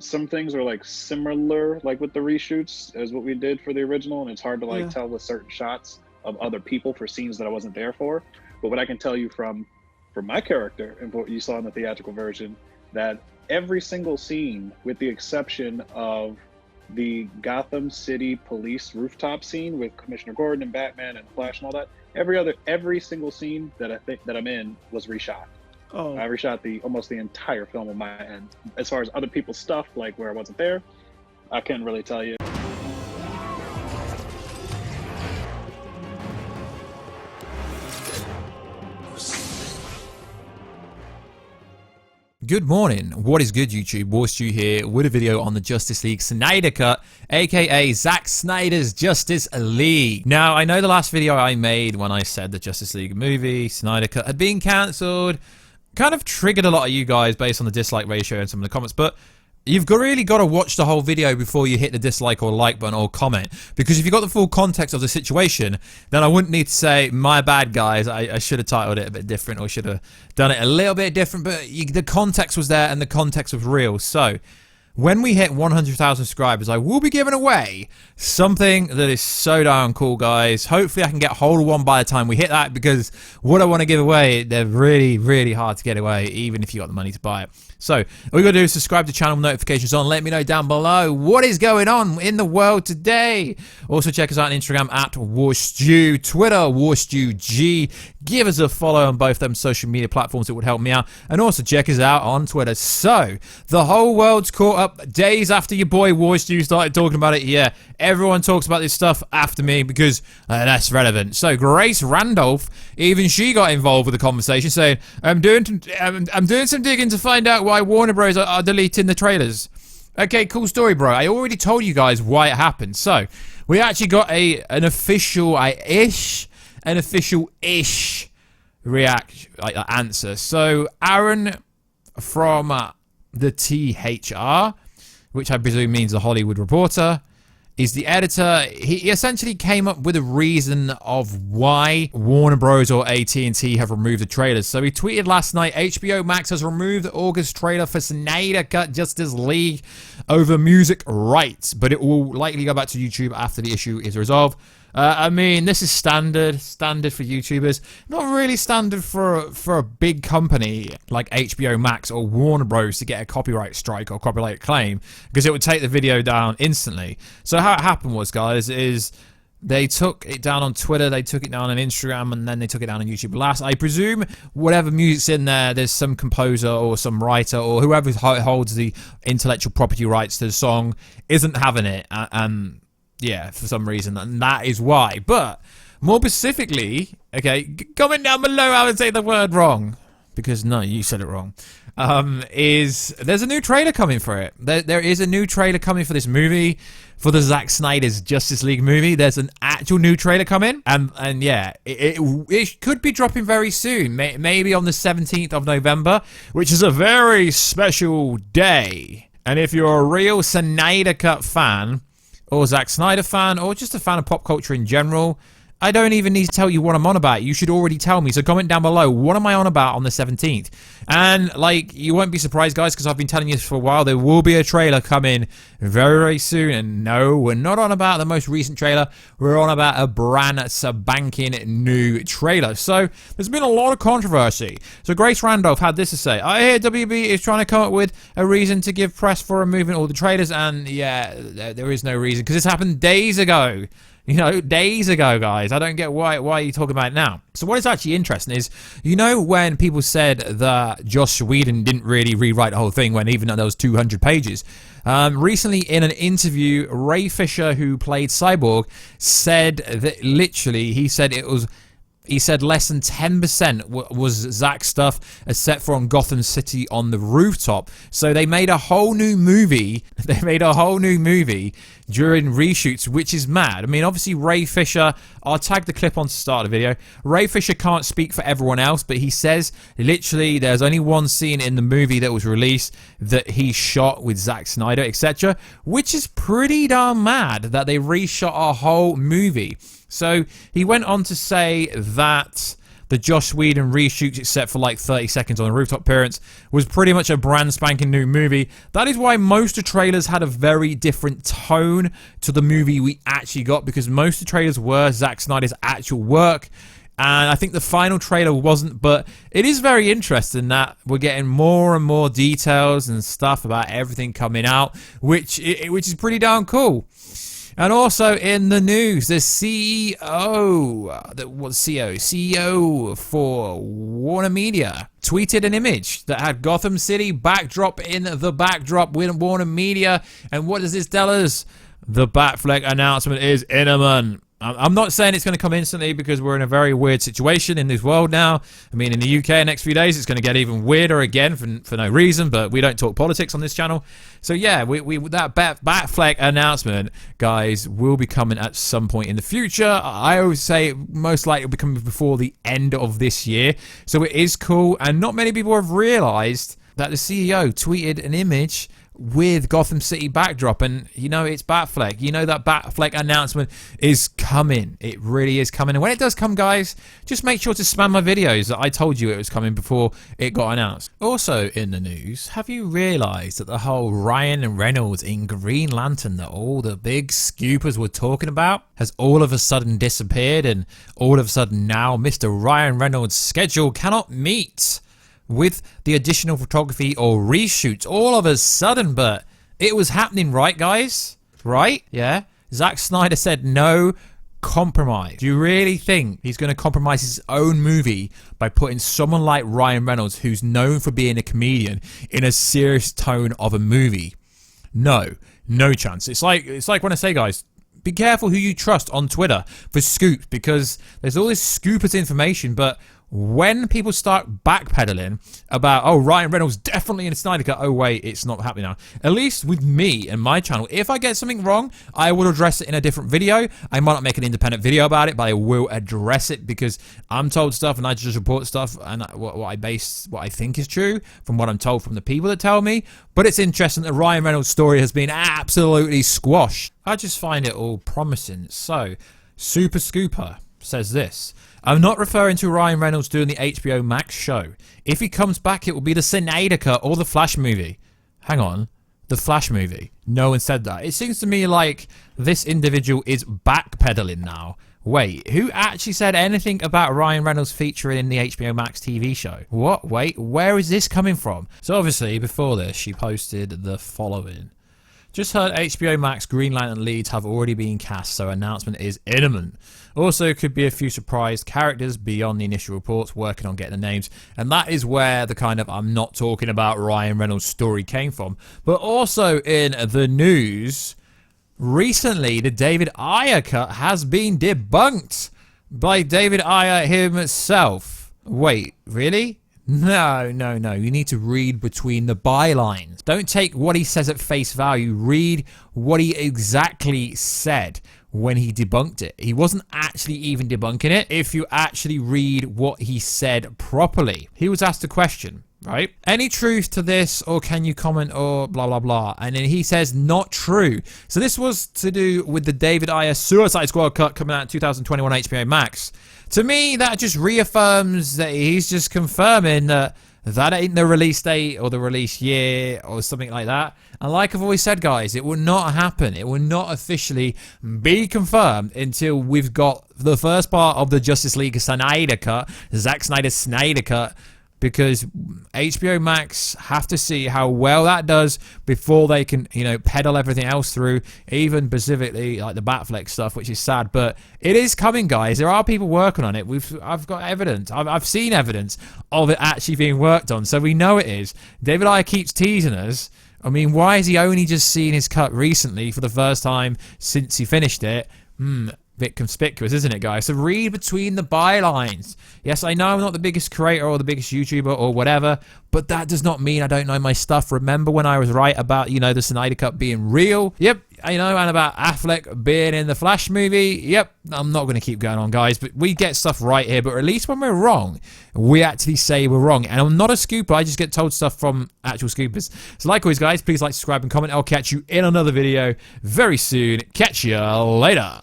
some things are like similar, like with the reshoots, as what we did for the original, and it's hard to like tell with certain shots of other people for scenes that I wasn't there for. But what I can tell you from my character and what you saw in the theatrical version, that every single scene, with the exception of the Gotham City police rooftop scene with Commissioner Gordon and Batman and Flash and all that, every single scene that I'm in was reshot. Oh. I reshot almost the entire film on my end. As far as other people's stuff, like where I wasn't there, I couldn't really tell you. Good morning. What is good, YouTube? Warstu here with a video on the Justice League Snyder Cut, aka Zack Snyder's Justice League. Now, I know the last video I made when I said the Justice League movie, Snyder Cut, had been cancelled, kind of triggered a lot of you guys based on the dislike ratio and some of the comments, but you've really got to watch the whole video before you hit the dislike or like button or comment, because if you got the full context of the situation, then I wouldn't need to say, my bad guys, I should have titled it a bit different or should have done it a little bit different, but the context was there and the context was real. So when we hit 100,000 subscribers, I will be giving away something that is so darn cool, guys. Hopefully I can get hold of one by the time we hit that, because what I want to give away, they're really, really hard to get away, even if you got the money to buy it. So all you got to do is subscribe to the channel, notifications on. Let me know down below what is going on in the world today. Also check us out on Instagram at Warstu, Twitter WarstuG. Give us a follow on both them social media platforms. It would help me out. And also check us out on Twitter. So the whole world's caught up days after your boy Warstu started talking about it. Yeah, everyone talks about this stuff after me because that's relevant. So Grace Randolph, even she got involved with the conversation, saying, I'm doing some digging to find out why Warner Bros are deleting the trailers. Okay, cool story, bro. I already told you guys why it happened. So we actually got an official-ish answer. So Aaron from the THR, which I presume means the Hollywood Reporter, is the editor. He essentially came up with a reason of why Warner Bros. Or AT&T have removed the trailers. So he tweeted last night, HBO Max has removed the August trailer for Snyder Cut Justice League over music rights, but it will likely go back to YouTube after the issue is resolved. I mean, this is standard for YouTubers. Not really standard for a big company like HBO Max or Warner Bros. To get a copyright strike or copyright claim, because it would take the video down instantly. So how it happened was, guys, is they took it down on Twitter, they took it down on Instagram, and then they took it down on YouTube. Last, I presume whatever music's in there's some composer or some writer or whoever holds the intellectual property rights to the song isn't having it. Yeah, for some reason, and that is why. But more specifically, okay, comment down below how I say the word wrong, because no, you said it wrong. There's a new trailer coming for it. There is a new trailer coming for this movie, for the Zack Snyder's Justice League movie. There's an actual new trailer coming, and yeah, it could be dropping very soon, maybe on the 17th of November, which is a very special day. And if you're a real Snyder Cut fan, or Zack Snyder fan, or just a fan of pop culture in general, I don't even need to tell you what I'm on about. You should already tell me. So comment down below, what am I on about on the 17th? And, like, you won't be surprised, guys, because I've been telling you this for a while. There will be a trailer coming very, very soon. And no, we're not on about the most recent trailer. We're on about a brand spanking new trailer. So there's been a lot of controversy. So Grace Randolph had this to say. I hear WB is trying to come up with a reason to give press for removing all the trailers. And, yeah, there is no reason, because this happened days ago. You know, days ago, guys. I don't get why you talking about it now. So what is actually interesting is, you know, when people said that Joss Whedon didn't really rewrite the whole thing, when even though there was 200 pages, recently in an interview, Ray Fisher, who played Cyborg, said that literally, he said less than 10% was Zack's stuff, except for on Gotham City on the rooftop. So they made a whole new movie. During reshoots, which is mad. I mean, obviously, Ray Fisher, I'll tag the clip on to start the video. Ray Fisher can't speak for everyone else, but he says, literally, there's only one scene in the movie that was released that he shot with Zack Snyder, etc., which is pretty darn mad that they reshot a whole movie. So he went on to say that the Joss Whedon reshoots, except for like 30 seconds on the rooftop appearance, was pretty much a brand spanking new movie. That is why most of the trailers had a very different tone to the movie we actually got, because most of the trailers were Zack Snyder's actual work. And I think the final trailer wasn't, but it is very interesting that we're getting more and more details and stuff about everything coming out, which is pretty darn cool. And also in the news, the CEO for Warner Media tweeted an image that had Gotham City backdrop in the backdrop with Warner Media. And what does this tell us? The Batfleck announcement is imminent. I'm not saying it's going to come instantly, because we're in a very weird situation in this world now. I mean, in the UK, in the next few days, it's going to get even weirder again for no reason, but we don't talk politics on this channel. So yeah, that Batfleck announcement, guys, will be coming at some point in the future. I always say most likely it'll be coming before the end of this year. So it is cool, and not many people have realized that the CEO tweeted an image with Gotham City backdrop, and you know it's Batfleck. You know that Batfleck announcement is coming. It really is coming. And when it does come, guys, just make sure to spam my videos that I told you it was coming before it got announced. Also in the news, have you realized that the whole Ryan Reynolds in Green Lantern that all the big scoopers were talking about has all of a sudden disappeared, and all of a sudden now Mr. Ryan Reynolds' schedule cannot meet with the additional photography or reshoots all of a sudden? But it was happening, right, guys? Right? Yeah. Zack Snyder said no compromise. Do you really think he's going to compromise his own movie by putting someone like Ryan Reynolds, who's known for being a comedian, in a serious tone of a movie? No chance. It's like when I say, guys, be careful who you trust on Twitter for scoops, because there's all this scoopers information, but when people start backpedaling about, oh, Ryan Reynolds definitely in a Snyder Cut, oh wait, it's not happening now. At least with me and my channel, if I get something wrong, I will address it in a different video. I might not make an independent video about it, but I will address it, because I'm told stuff and I just report stuff, and what I think is true from what I'm told from the people that tell me. But it's interesting that Ryan Reynolds' story has been absolutely squashed. I just find it all promising. So, Super Scooper says this: I'm not referring to Ryan Reynolds doing the HBO Max show. If he comes back, it will be the Snyder Cut or the Flash movie. Hang on. The Flash movie? No one said that. It seems to me like this individual is backpedaling now. Wait, who actually said anything about Ryan Reynolds featuring in the HBO Max TV show? What? Wait, where is this coming from? So obviously, before this, she posted the following. Just heard HBO Max Green Lantern leads have already been cast, so announcement is imminent. Also, could be a few surprise characters beyond the initial reports, working on getting the names. And that is where the kind of I'm not talking about Ryan Reynolds story came from. But also in the news, recently the David Ayer cut has been debunked by David Ayer himself. Wait, really? No. You need to read between the bylines. Don't take what he says at face value. Read what he exactly said when he debunked it. He wasn't actually even debunking it if you actually read what he said properly. He was asked a question, right? Any truth to this, or can you comment, or blah, blah, blah. And then he says, not true. So this was to do with the David Ayer Suicide Squad cut coming out in 2021 HBO Max. To me, that just reaffirms that he's just confirming that that ain't the release date or the release year or something like that. And like I've always said, guys, it will not happen. It will not officially be confirmed until we've got the first part of the Justice League Snyder Cut, Zack Snyder's Snyder Cut, because HBO Max have to see how well that does before they can, peddle everything else through, even specifically like the Batfleck stuff, which is sad. But it is coming, guys. There are people working on it. I've got evidence. I've seen evidence of it actually being worked on, so we know it is. David Ayer keeps teasing us. I mean, why is he only just seen his cut recently for the first time since he finished it? Bit conspicuous, isn't it, guys? So read between the bylines. Yes, I know I'm not the biggest creator or the biggest YouTuber or whatever, but that does not mean I don't know my stuff. Remember when I was right about, the Snyder Cut being real? Yep, and about Affleck being in the Flash movie? Yep, I'm not going to keep going on, guys, but we get stuff right here, but at least when we're wrong, we actually say we're wrong. And I'm not a scooper, I just get told stuff from actual scoopers. So like always, guys, please like, subscribe, and comment. I'll catch you in another video very soon. Catch you later.